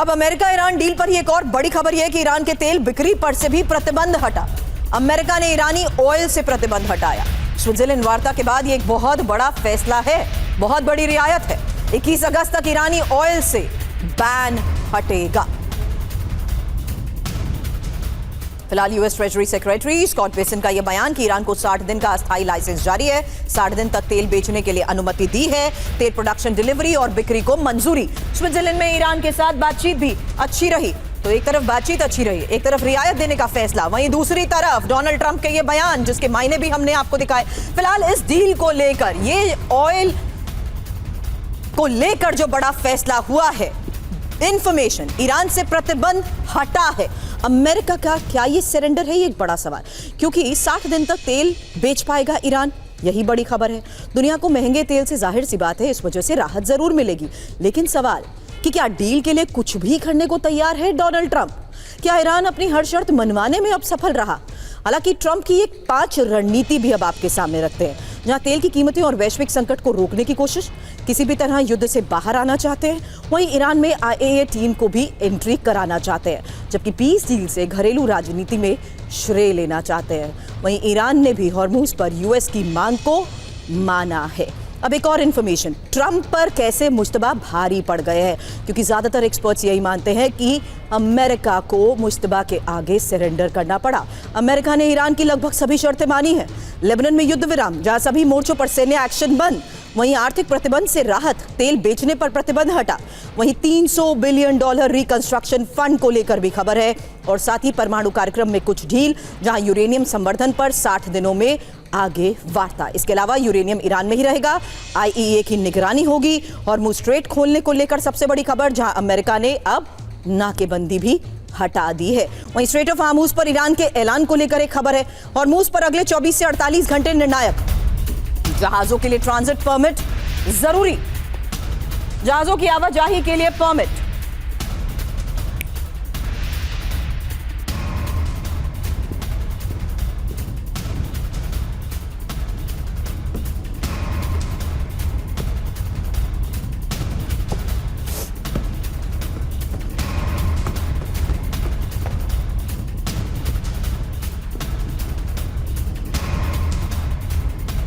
अब America Iran deal पर ही एक और बड़ी खबर यह है कि ईरान के तेल बिक्री पर से भी प्रतिबंध हटा। अमेरिका ने ईरानी ऑयल से प्रतिबंध हटाया। स्विट्जरलैंड वार्ता के बाद यह एक बहुत बड़ा फैसला है, बहुत बड़ी रियायत है। 21 अगस्त तक ईरानी ऑयल से बैन हटेगा। फिलहाल यूएस ट्रेजरी सेक्रेटरी स्कॉट बेसन का यह बयान कि ईरान को 60 दिन का अस्थायी लाइसेंस जारी है, 60 दिन तक तेल बेचने के लिए अनुमति दी है, तेल प्रोडक्शन, डिलीवरी और बिक्री को मंजूरी। स्विट्जरलैंड में ईरान के साथ बातचीत भी अच्छी रही। तो एक तरफ बातचीत अच्छी रही, एक तरफ रियायत देने का फैसला, वहीं दूसरी तरफ डोनाल्ड ट्रंप के ये बयान जिसके मायने भी हमने आपको दिखाए। फिलहाल इस डील को लेकर, ये ऑयल को लेकर जो बड़ा फैसला हुआ है, इंफॉर्मेशन, ईरान से प्रतिबंध हटा है। अमेरिका का क्या ये सरेंडर है, ये एक बड़ा सवाल, क्योंकि 60 दिन तक तेल बेच पाएगा ईरान, यही बड़ी खबर है। दुनिया को महंगे तेल से जाहिर सी बात है इस वजह से राहत जरूर मिलेगी, लेकिन सवाल कि क्या डील के लिए कुछ भी करने को तैयार है डोनाल्ड ट्रंप? क्या ईरान अपनी हर शर्त मनवाने में अब सफल रहा? हालांकि ट्रंप की एक 5 रणनीति भी अब आपके सामने रखते हैं, जहां तेल की कीमतें और वैश्विक संकट को रोकने की कोशिश, किसी भी तरह युद्ध से बाहर आना चाहते हैं, वहीं ईरान में IAEA टीम को भी एंट्री कराना चाहते हैं, जबकि पीस डील से घरेलू राजनीति में श्रेय लेना चाहते हैं। वहीं ईरान ने भी हॉर्मूज पर यूएस की मांग को माना है। अब एक और इंफॉर्मेशन, ट्रंप पर कैसे मुश्तबा भारी पड़ गए हैं, क्योंकि ज्यादातर एक्सपर्ट्स यही मानते हैं कि अमेरिका को मुश्तबा के आगे सरेंडर करना पड़ा। अमेरिका ने ईरान की लगभग सभी शर्तें मानी हैं। लेबनान में युद्ध विराम, जहां सभी मोर्चों पर सैन्य एक्शन बंद, वहीं आर्थिक प्रतिबंध से राहत, तेल बेचने पर प्रतिबंध हटा, वहीं $300 बिलियन रिकंस्ट्रक्शन फंड को लेकर भी खबर है, और साथ ही परमाणु कार्यक्रम में कुछ ढील, जहां यूरेनियम संवर्धन पर 60 दिनों में आगे वार्ता। इसके अलावा यूरेनियम ईरान में ही रहेगा, IAEA की निगरानी होगी। हॉर्मुज स्ट्रेट खोलने को लेकर सबसे बड़ी खबर, जहां अमेरिका ने अब नाकेबंदी भी हटा दी है। वहीं स्ट्रेट ऑफ हॉर्मुज पर ईरान के ऐलान को लेकर एक खबर है, हॉर्मुज पर अगले 24 से 48 घंटे निर्णायक, जहाजों के लिए ट्रांजिट परमिट जरूरी, जहाजों की आवाजाही के लिए परमिट।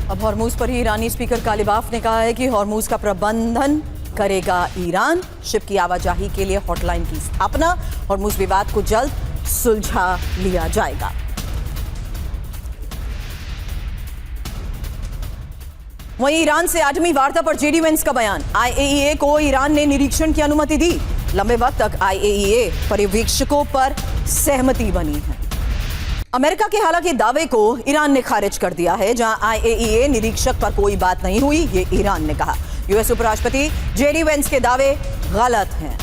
अब हॉर्मूज पर ही ईरानी स्पीकर कालिबाफ ने कहा है कि हॉर्मूज का प्रबंधन करेगा ईरान, शिप की आवाजाही के लिए हॉटलाइन की स्थापना, हॉर्मूज विवाद को जल्द सुलझा लिया जाएगा। वहीं ईरान से एटमी वार्ता पर जेडी वेंस का बयान, IAEA को ईरान ने निरीक्षण की अनुमति दी, लंबे वक्त तक IAEA पर्यवेक्षकों पर सहमति बनी है। अमेरिका के हालांकि दावे को ईरान ने खारिज कर दिया है, जहां IAEA निरीक्षक पर कोई बात नहीं हुई, ये ईरान ने कहा। यूएस उपराष्ट्रपति जेडी वेंस के दावे गलत हैं।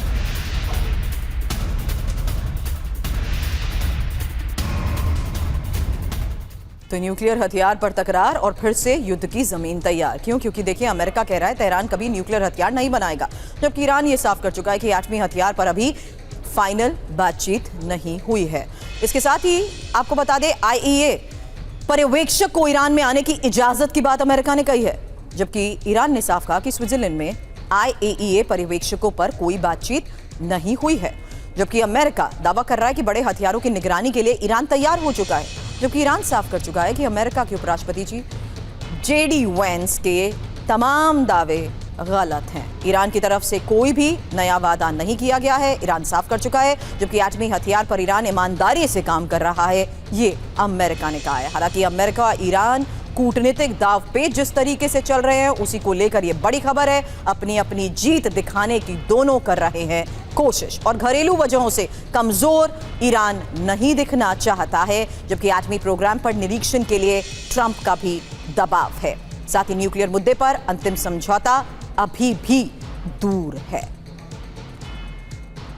तो न्यूक्लियर हथियार पर तकरार और फिर से युद्ध की जमीन तैयार। क्यों? क्योंकि देखिए, अमेरिका कह रहा है तेहरान कभी न्यूक्लियर हथियार नहीं बनाएगा, जबकि ईरान ये साफ कर चुका है कि एटमी हथियार पर अभी फाइनल बातचीत नहीं हुई है। इसके साथ ही आपको बता दें, IAEA पर्यवेक्षक को ईरान में आने की इजाजत की बात अमेरिका ने कही है, जबकि ईरान ने साफ कहा कि स्विट्जरलैंड में IAEA पर्यवेक्षकों पर कोई बातचीत नहीं हुई है। जबकि अमेरिका दावा कर रहा है कि बड़े हथियारों की निगरानी के लिए ईरान तैयार हो चुका है, जबकि ईरान साफ कर चुका है कि अमेरिका के उपराष्ट्रपति जी जेडी वेंस के तमाम दावे गलत हैं। ईरान की तरफ से कोई भी नया वादा नहीं किया गया है, ईरान साफ कर चुका है, जबकि एटमी हथियार पर ईरान ईमानदारी से काम कर रहा है, ये अमेरिका ने कहा है। हालांकि अमेरिका ईरान कूटनीतिक दावपेच जिस तरीके से चल रहे हैं, उसी को लेकर ये बड़ी खबर है। अपनी अपनी जीत दिखाने की दोनों कर रहे हैं कोशिश, और घरेलू वजहों से कमजोर ईरान नहीं दिखना चाहता है, जबकि एटमी प्रोग्राम पर निरीक्षण के लिए ट्रंप का भी दबाव है। साथ ही न्यूक्लियर मुद्दे पर अंतिम समझौता अभी भी दूर है।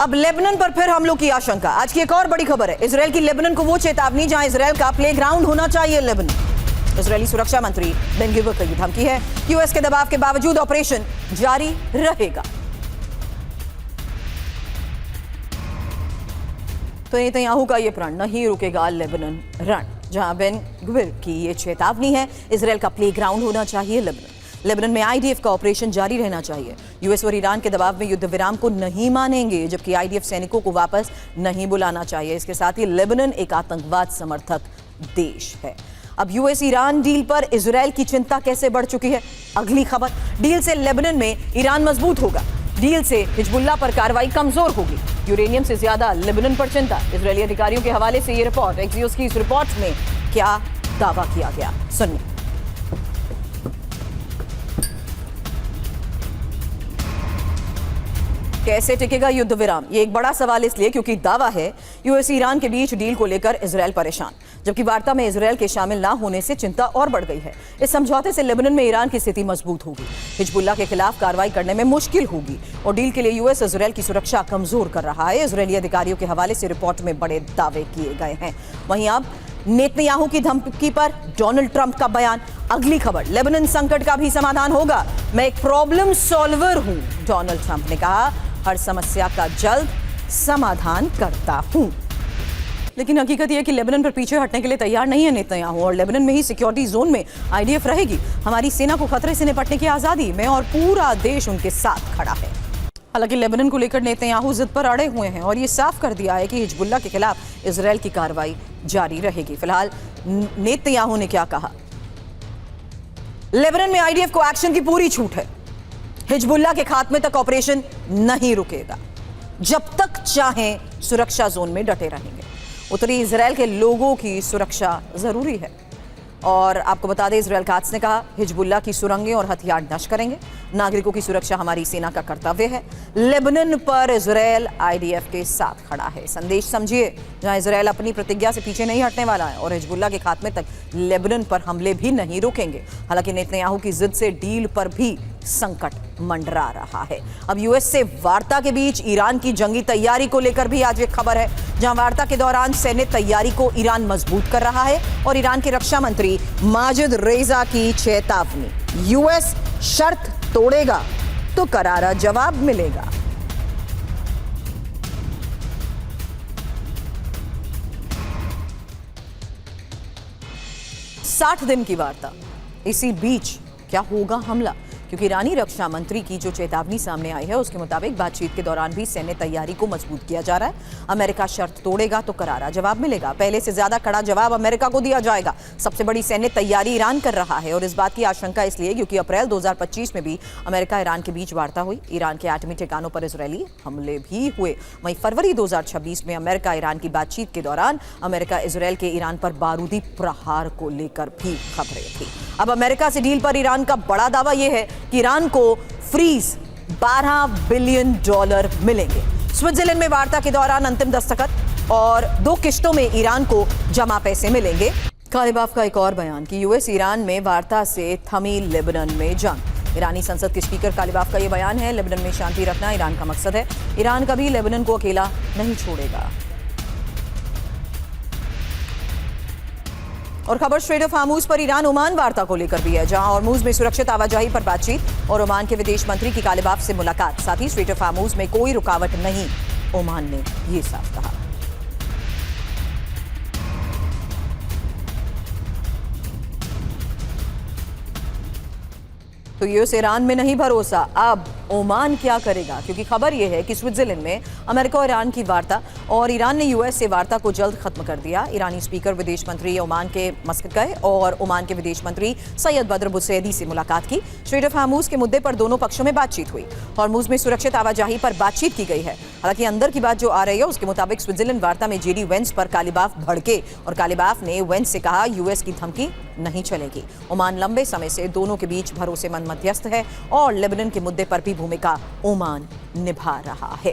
अब लेबनान पर फिर हमलों की आशंका। आज की एक और बड़ी खबर है, इजरायल की लेबनान को वो चेतावनी जहां इजरायल का प्लेग्राउंड होना चाहिए लेबनान। इजरायली सुरक्षा मंत्री बेन गिवर की धमकी है, यूएस के दबाव के बावजूद ऑपरेशन जारी रहेगा। तो नेतन्याहू का ये प्रण, नहीं रुकेगा लेबनान रण, जहां बेन गिवर की ये चेतावनी है, इजरायल का प्लेग्राउंड होना चाहिए लेबनान। लेबनान में आईडीएफ का ऑपरेशन जारी रहना चाहिए। यूएस और ईरान के दबाव में युद्ध विराम को नहीं मानेंगे, जबकि आईडीएफ सैनिकों को वापस नहीं बुलाना चाहिए। इसके साथ ही लेबनान एक आतंकवाद समर्थक देश है। अब यूएस ईरान डील पर इजरायल की चिंता कैसे बढ़ चुकी है? अगली खबर, डील से लेबनान में ईरान मजबूत होगा, डील से हिजबुल्लाह पर कार्रवाई कमजोर होगी। यूरेनियम से ज्यादा लेबनान पर चिंता। इजरायली अधिकारियों के हवाले से ये रिपोर्ट। एक्सियोस की इस रिपोर्ट में क्या दावा किया गया, सुनिए। कैसे टिकेगा युद्ध विराम? ये एक बड़ा सवाल इसलिए क्योंकि दावा है यूएस ईरान के बीच डील को लेकर इजरायल परेशान, जबकि वार्ता में इजरायल के शामिल ना होने से चिंता और बढ़ गई है। इस समझौते से लेबनान में ईरान की स्थिति मजबूत होगी, हिजबुल्लाह के खिलाफ कार्रवाई करने में मुश्किल होगी और डील के लिए यूएस इजरायल की सुरक्षा कमजोर कर रहा है। इजरायली अधिकारियों के हवाले से रिपोर्ट में बड़े दावे किए गए हैं। वहीं अब नेतन्याहू की धमकी पर डोनाल्ड ट्रंप का बयान। अगली खबर, लेबनान संकट का भी समाधान होगा, मैं एक प्रॉब्लम सॉल्वर हूं, डोनाल्ड ट्रंप ने कहा। हर समस्या का जल्द समाधान करता हूं। लेकिन हकीकत यह है कि लेबनान पर पीछे हटने के लिए तैयार नहीं है नेतन्याहू और लेबनान में ही सिक्योरिटी जोन में आईडीएफ रहेगी। हमारी सेना को खतरे से निपटने की आजादी में और पूरा देश उनके साथ खड़ा है। हालांकि लेबनान को लेकर नेतन्याहू जिद पर अड़े हुए हैं और ये साफ कर दिया है कि हिजबुल्लाह के खिलाफ इजरायल की कार्रवाई जारी रहेगी। फिलहाल नेतन्याहू ने क्या कहा? लेबनान में आईडीएफ को एक्शन की पूरी छूट है, हिजबुल्लाह के खात्मे तक ऑपरेशन नहीं रुकेगा, जब तक चाहें सुरक्षा जोन में डटे रहेंगे। उत्तरी इजरायल के लोगों की सुरक्षा जरूरी है और आपको बता दें इजरायल काद्स ने कहा हिजबुल्लाह की सुरंगें और हथियार नष्ट करेंगे। नागरिकों की सुरक्षा हमारी सेना का कर्तव्य है। लेबनान पर इजरायल आईडीएफ के साथ खड़ा है। संदेश समझिए, जहां इजरायल अपनी प्रतिज्ञा से पीछे नहीं हटने वाला है और हिजबुल्लाह के खात्मे तक लेबनान पर हमले भी नहीं रोकेंगे। हालांकि नेतन्याहू की जिद से डील पर भी संकट मंडरा रहा है। अब यूएस से वार्ता के बीच ईरान की जंगी तैयारी को लेकर भी आज एक खबर है, जहां वार्ता के दौरान सैन्य तैयारी को ईरान मजबूत कर रहा है और ईरान के रक्षा मंत्री माजिद रेजा की चेतावनी, यूएस शर्त तोड़ेगा तो करारा जवाब मिलेगा। साठ दिन की वार्ता, इसी बीच क्या होगा हमला? क्योंकि ईरानी रक्षा मंत्री की जो चेतावनी सामने आई है उसके मुताबिक बातचीत के दौरान भी सैन्य तैयारी को मजबूत किया जा रहा है। अमेरिका शर्त तोड़ेगा तो करारा जवाब मिलेगा। पहले से ज्यादा कड़ा जवाब अमेरिका को दिया जाएगा। सबसे बड़ी सैन्य तैयारी ईरान कर रहा है और इस बात की आशंका इसलिए क्योंकि अप्रैल 2025 में भी अमेरिका ईरान के बीच वार्ता हुई। ईरान के एटमी ठिकानों पर इजरायली हमले भी हुए। वहीं फरवरी 2026 में अमेरिका ईरान की बातचीत के दौरान अमेरिका इजरायल के ईरान पर बारूदी प्रहार को लेकर भी खबरें थी। अब अमेरिका से डील पर ईरान का बड़ा दावा यह है कि ईरान को फ्रीज $12 बिलियन मिलेंगे। स्विट्जरलैंड में वार्ता के दौरान अंतिम दस्तखत और 2 किश्तों में ईरान को जमा पैसे मिलेंगे। कालिबाफ का एक और बयान कि यूएस ईरान में वार्ता से थमी लेबनान में जंग। ईरानी संसद के स्पीकर कालिबाफ का यह बयान है, लेबनान में शांति रखना ईरान का मकसद है। ईरान कभी लेबनान को अकेला नहीं छोड़ेगा। और खबर स्ट्रेट ऑफ हार्मुज पर ईरान ओमान वार्ता को लेकर भी है, जहां हॉर्मुज में सुरक्षित आवाजाही पर बातचीत और ओमान के विदेश मंत्री की कालिबाफ से मुलाकात। साथ ही स्ट्रेट ऑफ हार्मुज में कोई रुकावट नहीं, ओमान ने यह साफ कहा। तो यूएस ईरान में नहीं भरोसा, अब ओमान क्या करेगा? क्योंकि खबर यह है कि स्विट्जरलैंड में अमेरिका और ईरान की वार्ता और ईरान ने यूएस से वार्ता को जल्द खत्म कर दिया। ईरानी स्पीकर विदेश मंत्री ओमान के मस्कट गए और ओमान के विदेश मंत्री सैयद बद्र बुसैदी से मुलाकात की। स्ट्रेट ऑफ हार्मुज के मुद्दे पर दोनों पक्षों में बातचीत हुई। हॉर्मुज में सुरक्षित आवाजाही पर बातचीत की गई है। हालांकि अंदर की बात जो आ रही है उसके मुताबिक स्विट्जरलैंड वार्ता में जेडी वेंस पर कालिबाफ भड़के और कालिबाफ ने वेंस से कहा यूएस की धमकी नहीं चलेगी। ओमान लंबे समय से दोनों के बीच भरोसेमंद मध्यस्थ है और लेबनान के मुद्दे पर भी भूमिका ओमान निभा रहा है।